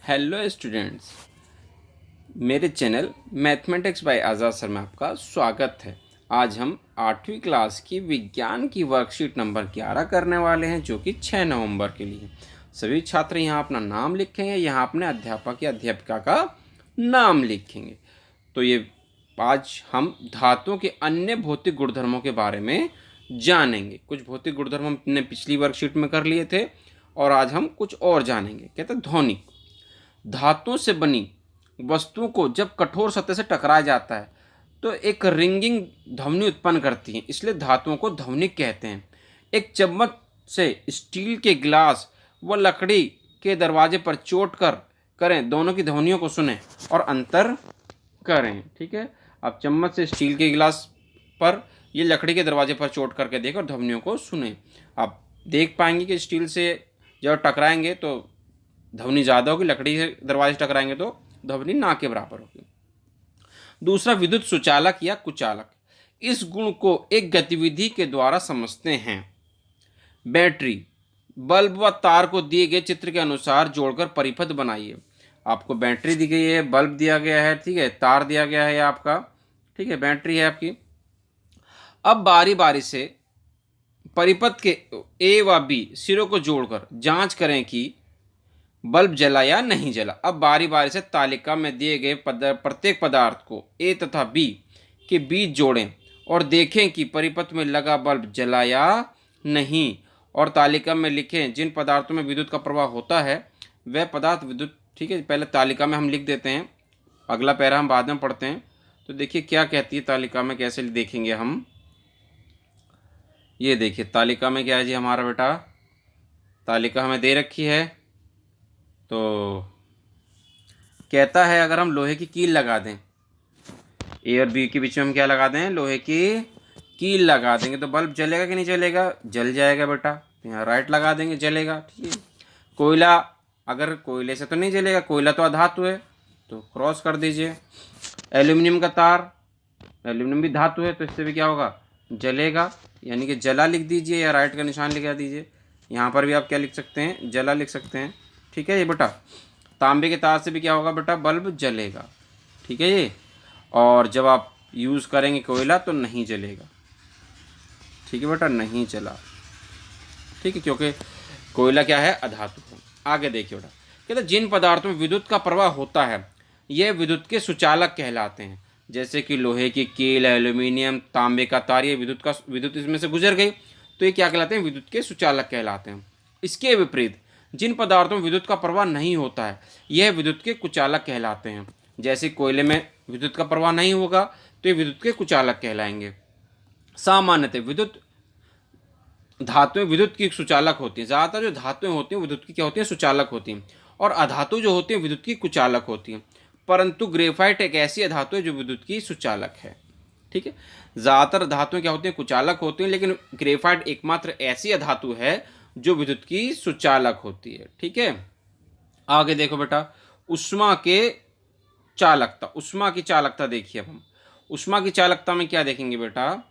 Hello students, मेरे channel mathematics bye आज़ाद sir में आपका स्वागत है। आज हम 8वीं क्लास की विज्ञान की वर्कशीट नंबर 11 करने वाले हैं, जो कि 6 नवंबर के लिए। सभी छात्र यहाँ अपना नाम लिखेंगे, यहाँ अपने अध्यापक या अध्यापिका का नाम लिखेंगे। तो ये आज हम धातुओं के अन्य भौतिक गुणधर्मों के बारे में जानेंगे। कुछ भौतिक गुणधर्म हमने पिछली वर्कशीट में कर लिए थे और आज हम कुछ और जानेंगे। कहते हैं ध्वनि। धातुओं से बनी वस्तुओं को जब कठोर सतह से टकराया जाता है तो एक रिंगिंग ध्वनि उत्पन्न करती है, इसलिए धातुओं को ध्वनिक कहते हैं। एक चम्मच से स्टील के गिलास व लकड़ी के दरवाजे पर चोट कर करें, दोनों की ध्वनियों को सुनें और अंतर करें। ठीक है, आप चम्मच से स्टील के गिलास पर ये लकड़ी के दरवाजे पर चोट करके देखें और ध्वनियों को सुने। आप देख पाएंगे कि स्टील से जब टकराएंगे तो ध्वनि ज़्यादा होगी, लकड़ी से दरवाजे टकराएंगे तो ध्वनि ना के बराबर होगी। दूसरा, विद्युत सुचालक या कुचालक। इस गुण को एक गतिविधि के द्वारा समझते हैं। बैटरी, बल्ब व तार को दिए गए चित्र के अनुसार जोड़कर परिपथ बनाइए। आपको बैटरी दी गई है, बल्ब दिया गया है, ठीक है, तार दिया गया है आपका, ठीक है, बैटरी है आपकी। अब बारी बारी से परिपथ के ए व बी सिरों को जोड़कर जांच करें कि बल्ब जला या नहीं जला। अब बारी बारी से तालिका में दिए गए प्रत्येक पदार्थ को ए तथा बी के बीच जोड़ें और देखें कि परिपथ में लगा बल्ब जला या नहीं, और तालिका में लिखें जिन पदार्थों में विद्युत का प्रवाह होता है वह पदार्थ विद्युत। ठीक है, पहले तालिका में हम लिख देते हैं, अगला पैरा हम बाद में पढ़ते हैं। तो देखिए क्या कहती है तालिका में, कैसे देखेंगे हम। ये देखिए तालिका में क्या है जी हमारा बेटा, तालिका हमें दे रखी है। तो कहता है अगर हम लोहे की कील लगा दें, ए और बी के बीच में हम क्या लगा दें, लोहे की कील लगा देंगे तो बल्ब जलेगा कि नहीं जलेगा, जल जाएगा बेटा। तो यहाँ राइट लगा देंगे, जलेगा। ठीक है, कोयला, अगर कोयले से तो नहीं जलेगा, कोयला तो अधातु है तो क्रॉस कर दीजिए। एल्यूमिनियम का तार, एल्यूमिनियम भी धातु है तो इससे भी क्या होगा, जलेगा, यानी कि जला लिख दीजिए या राइट का निशान लगा दीजिए। यहाँ पर भी आप क्या लिख सकते हैं, जला लिख सकते हैं। ठीक है ये बेटा, तांबे के तार से भी क्या होगा बेटा, बल्ब जलेगा। ठीक है ये, और जब आप यूज़ करेंगे कोयला तो नहीं जलेगा। ठीक है बेटा, नहीं जला। ठीक है, क्योंकि कोयला क्या है, अधातु है। आगे देखिए बेटा, कहते हैं जिन पदार्थों में विद्युत का प्रवाह होता है यह विद्युत के सुचालक कहलाते हैं। जैसे कि लोहे की कील, एल्यूमिनियम, तांबे का तार, ये विद्युत इसमें से गुजर गई तो ये क्या कहलाते हैं, विद्युत के सुचालक कहलाते हैं। इसके विपरीत जिन पदार्थों में विद्युत का प्रवाह नहीं होता है यह विद्युत के कुचालक कहलाते हैं। जैसे कोयले में विद्युत का प्रवाह नहीं होगा तो ये विद्युत के कुचालक कहलाएंगे। सामान्यतः विद्युत धातुएं विद्युत की सुचालक होती हैं। ज़्यादातर जो धातुएं होती हैं विद्युत की क्या होती हैं, सुचालक होती हैं, और अधातु जो होती हैं विद्युत की कुचालक होती हैं। परंतु ग्रेफाइट एक ऐसी अधातु है जो विद्युत की सुचालक है। ठीक है, ज़्यादातर धातुएं क्या होती हैं, कुचालक होती हैं, लेकिन ग्रेफाइट एकमात्र ऐसी अधातु है जो विद्युत की सुचालक होती है। ठीक है, आगे देखो बेटा, उष्मा के चालकता, उष्मा की चालकता देखिए। अब हम उष्मा की चालकता में क्या देखेंगे बेटा,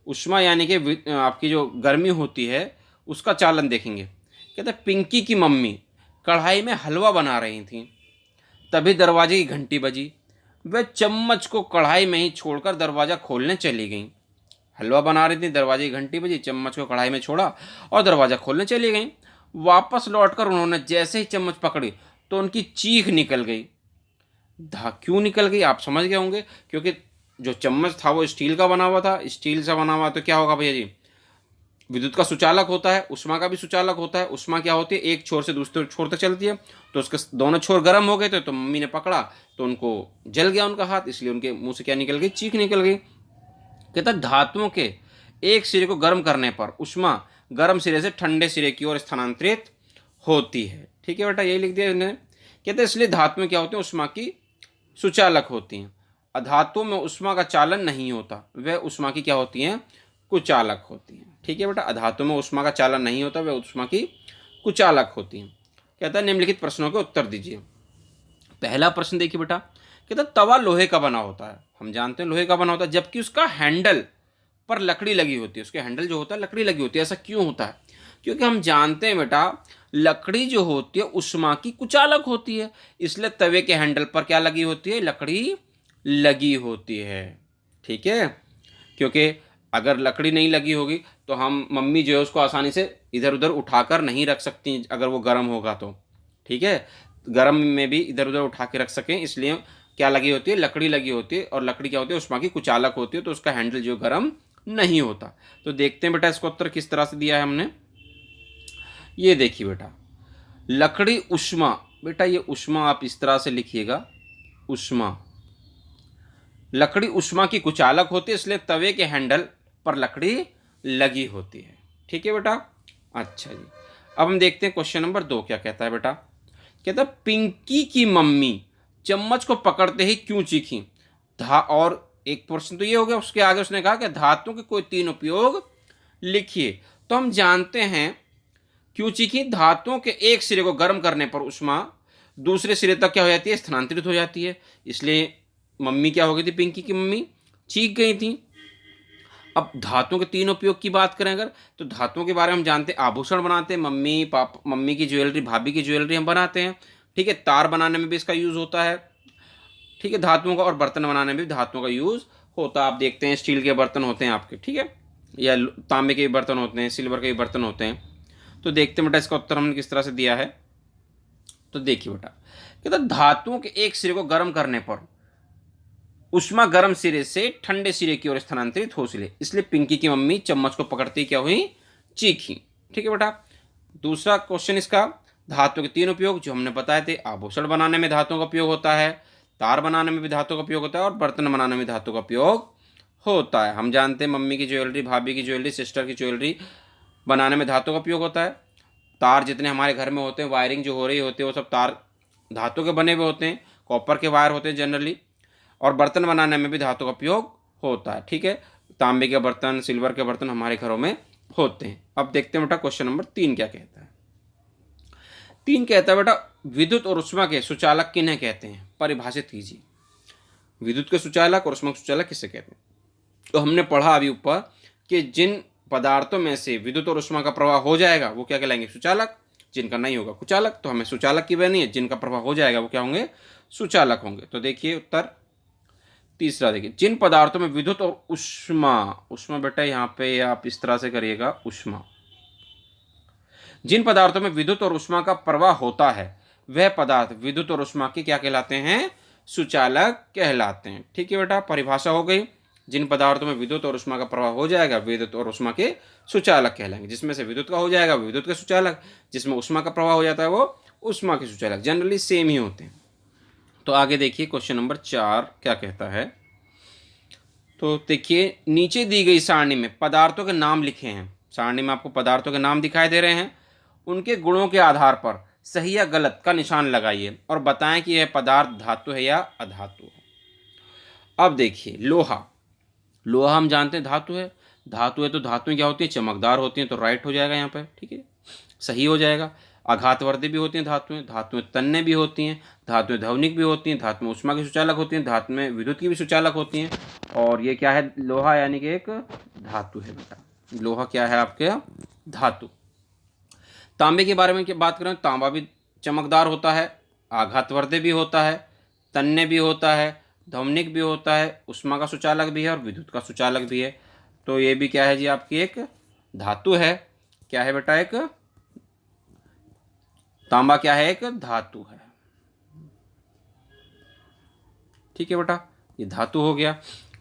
उष्मा यानी कि आपकी जो गर्मी होती है उसका चालन देखेंगे। कहते हैं पिंकी की मम्मी कढ़ाई में हलवा बना रही थी, तभी दरवाजे की घंटी बजी। वह चम्मच को कढ़ाई में ही छोड़कर दरवाज़ा खोलने चली गई। हलवा बना रही थी, दरवाजे की घंटी बजी, चम्मच को कढ़ाई में छोड़ा और दरवाज़ा खोलने चली गई। वापस लौटकर उन्होंने जैसे ही चम्मच पकड़ी तो उनकी चीख निकल गई। क्यों निकल गई आप समझ गए होंगे, क्योंकि जो चम्मच था वो स्टील का बना हुआ था, स्टील से बना हुआ तो क्या होगा भैया जी, विद्युत का सुचालक होता है, उष्मा का भी सुचालक होता है। उष्मा क्या होती है, एक छोर से दूसरे छोर तक चलती है, तो उसके दोनों छोर गर्म हो गए थे तो मम्मी ने पकड़ा तो उनको जल गया उनका हाथ, इसलिए उनके मुंह से क्या निकल गई, चीख निकल गई। कहता धातुओं के एक सिरे को गर्म करने पर उष्मा गर्म सिरे से ठंडे सिरे की ओर स्थानांतरित होती है। ठीक है बेटा, यही लिख दिया इन्होंने। कहते इसलिए धातुएं क्या होती हैं, उष्मा की सुचालक होती हैं। अधातुओं में उष्मा का चालन नहीं होता, वह उष्मा की क्या होती हैं, कुचालक होती हैं। ठीक है बेटा, अधातुओं में उष्मा का चालन नहीं होता, वह उष्मा की कुचालक होती हैं। कहता है निम्नलिखित प्रश्नों के उत्तर दीजिए। पहला प्रश्न देखिए बेटा, कहता तवा लोहे का बना होता है, हम जानते हैं लोहे का बना होता है, जबकि उसका हैंडल पर लकड़ी लगी होती है, उसके हैंडल जो होता है लकड़ी लगी होती है। ऐसा क्यों होता है, क्योंकि हम जानते हैं बेटा लकड़ी जो होती है उष्मा की कुचालक होती है, इसलिए तवे के हैंडल पर क्या लगी होती है, लकड़ी लगी होती है। ठीक है, क्योंकि अगर लकड़ी नहीं लगी होगी तो हम मम्मी जो है उसको आसानी से इधर उधर उठाकर नहीं रख सकती अगर वो गर्म होगा तो। ठीक है, गर्म में भी इधर उधर उठा के रख सकें, इसलिए क्या लगी होती है, लकड़ी लगी होती है। और लकड़ी क्या होती है, उष्मा की कुचालक होती है, तो उसका हैंडल जो गर्म नहीं होता। तो देखते हैं बेटा इसका उत्तर किस तरह से दिया है हमने। ये देखिए बेटा, लकड़ी उष्मा, बेटा ये उष्मा आप इस तरह से लिखिएगा, उष्मा, लकड़ी उष्मा की कुचालक होती है, इसलिए तवे के हैंडल पर लकड़ी लगी होती है। ठीक है बेटा। अच्छा जी, अब हम देखते हैं क्वेश्चन नंबर 2 क्या कहता है बेटा। कहता है पिंकी की मम्मी चम्मच को पकड़ते ही क्यों चीखी। और एक प्रश्न तो ये हो गया, उसके आगे उसने कहा कि धातुओं के कोई 3 उपयोग लिखिए। तो हम जानते हैं क्यों चीखी, धातुओं के एक सिरे को गर्म करने पर उष्मा दूसरे सिरे तक क्या हो जाती है, स्थानांतरित हो जाती है। इसलिए मम्मी क्या हो गई थी, पिंकी की मम्मी चीख गई थी। अब धातुओं के 3 उपयोग की बात करें अगर, तो धातुओं के बारे में हम जानते हैं आभूषण बनाते हैं, मम्मी की ज्वेलरी, भाभी की ज्वेलरी हम बनाते हैं। ठीक है, तार बनाने में भी इसका यूज़ होता है। ठीक है, धातुओं का, और बर्तन बनाने में भी धातुओं का यूज़ होता है। आप देखते हैं स्टील के बर्तन होते हैं आपके, ठीक है, या तांबे के भी बर्तन होते हैं, सिल्वर के भी बर्तन होते हैं। तो देखते हैं बेटा इसका उत्तर हमने किस तरह से दिया है। तो देखिए बेटा, कहता धातुओं के एक सिरे को गर्म करने पर उष्मा गर्म सिरे से ठंडे सिरे की ओर स्थानांतरित हो सके, इसलिए पिंकी की मम्मी चम्मच को पकड़ती क्या हुई, चीखी। ठीक है बेटा। दूसरा क्वेश्चन इसका, धातु के 3 उपयोग जो हमने बताए थे, आभूषण बनाने में धातुओं का उपयोग होता है, तार बनाने में भी धातु का उपयोग होता है, और बर्तन बनाने में धातु का उपयोग होता है। हम जानते हैं मम्मी की ज्वेलरी, भाभी की ज्वेलरी, सिस्टर की ज्वेलरी बनाने में धातु का उपयोग होता है। तार जितने हमारे घर में होते हैं, वायरिंग जो हो रही होती है, वो सब तार धातु के बने हुए होते हैं, कॉपर के वायर होते हैं जनरली। और बर्तन बनाने में भी धातु का उपयोग होता है। ठीक है, तांबे के बर्तन, सिल्वर के बर्तन हमारे घरों में होते हैं। अब देखते हैं बेटा क्वेश्चन नंबर 3 क्या कहता है। 3 कहता है बेटा विद्युत और उष्मा के सुचालक किन्हें कहते हैं, परिभाषित कीजिए। विद्युत के सुचालक और उष्मा के सुचालक किसे कहते हैं। तो हमने पढ़ा अभी ऊपर कि जिन पदार्थों में से विद्युत और उष्मा का प्रवाह हो जाएगा वो क्या कहलाएंगे, सुचालक, जिनका नहीं होगा कुचालक। तो हमें सुचालक की वजह नहीं है, जिनका प्रवाह हो जाएगा वो क्या होंगे, सुचालक होंगे। तो देखिए उत्तर तीसरा, देखिए जिन पदार्थों में विद्युत और उष्मा, उष्मा बेटा यहाँ पे आप इस तरह से करिएगा, उष्मा, जिन पदार्थों में विद्युत और उष्मा का प्रवाह होता है वह पदार्थ विद्युत और उष्मा के क्या कहलाते हैं, सुचालक कहलाते हैं। ठीक है बेटा, परिभाषा हो गई। जिन पदार्थों में विद्युत और उष्मा का प्रवाह हो जाएगा विद्युत और उष्मा के सुचालक कहलाएंगे। जिसमें से विद्युत का हो जाएगा वो विद्युत के सुचालक, जिसमें उष्मा का प्रवाह हो जाता है वो उष्मा के सुचालक। जनरली सेम ही होते हैं। तो आगे देखिए क्वेश्चन नंबर 4 क्या कहता है। तो देखिए नीचे दी गई सारणी में पदार्थों के नाम लिखे हैं, सारणी में आपको पदार्थों के नाम दिखाई दे रहे हैं, उनके गुणों के आधार पर सही या गलत का निशान लगाइए और बताएं कि यह पदार्थ धातु है या अधातु है। अब देखिए लोहा, लोहा हम जानते हैं धातु है, धातु है तो धातुएं क्या होती हैं, चमकदार होती हैं, तो राइट हो जाएगा यहाँ पे। ठीक है, सही हो जाएगा। आघातवर्ती भी होती हैं धातुएं, धातुएं तन्य भी होती हैं, धातुएं ध्वनिक भी होती हैं, धातु में उष्मा की सुचालक होती हैं, धातु में विद्युत की भी सुचालक होती हैं। और ये क्या है, लोहा यानी कि एक धातु है बेटा। लोहा क्या है आपके, धातु। तांबे के बारे में क्या बात करें, तांबा भी चमकदार होता है, आघातवर्ती भी होता है, तन्य भी होता है, ध्वनिक भी होता है, उष्मा का सुचालक भी है और विद्युत का सुचालक भी है। तो ये भी क्या है जी, आपकी एक धातु है। क्या है बेटा, एक तांबा क्या है, एक धातु है। ठीक है बेटा, ये धातु हो गया।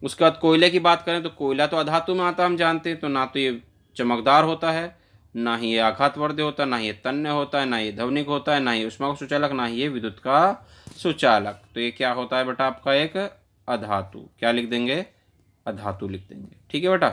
उसके बाद कोयले की बात करें तो कोयला तो अधातु में आता है, हम जानते हैं। तो ना तो ये चमकदार होता है, ना ही ये आघातवर्ती होता है, ना ही ये तन्य होता है, ना ये ध्वनिक होता है, ना ही उष्मा का सुचालक, ना ही ये विद्युत का सुचालक। तो ये क्या होता है बेटा, आपका एक अधातु। क्या लिख देंगे, अधातु लिख देंगे। ठीक है बेटा।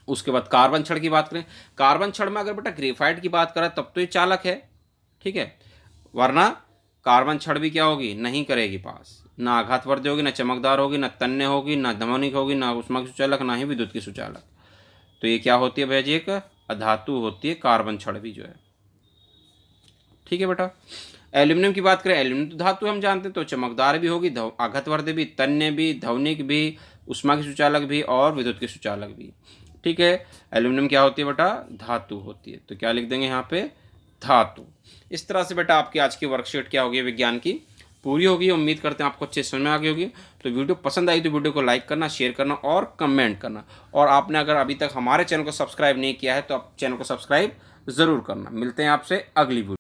उसके बाद कार्बन छड़ की बात करें, कार्बन छड़ में अगर बेटा ग्रेफाइट की बात करें तब तो ये चालक है। ठीक है, वरना कार्बन छड़ भी क्या होगी, नहीं करेगी पास, ना आघातवर्ती होगी, ना चमकदार होगी, ना तन्य होगी, ना ध्वनिक होगी, ना उष्मा की सुचालक, ना ही विद्युत की सुचालक। तो ये क्या होती है भैया जी, एक अधातु होती है कार्बन छड़ भी जो है। ठीक है बेटा। एल्यूमिनियम की बात करें, एल्यूमिनियम तो धातु हम जानते हैं, तो चमकदार भी होगी, आघातवर्ती भी, तन्य भी, ध्वनिक भी, उष्मा की सुचालक भी और विद्युत की सुचालक भी। ठीक है। एल्यूमिनियम क्या होती है बेटा? धातु होती है। तो क्या लिख देंगे यहाँ पे? धातु। इस तरह से बेटा आपकी आज की वर्कशीट क्या होगी विज्ञान की पूरी होगी। उम्मीद करते हैं आपको अच्छे समझ में आ गई होगी। तो वीडियो पसंद आई तो वीडियो को लाइक करना, शेयर करना और कमेंट करना। और आपने अगर अभी तक हमारे चैनल को सब्सक्राइब नहीं किया है तो आप चैनल को सब्सक्राइब ज़रूर करना। मिलते हैं आपसे अगली वीडियो।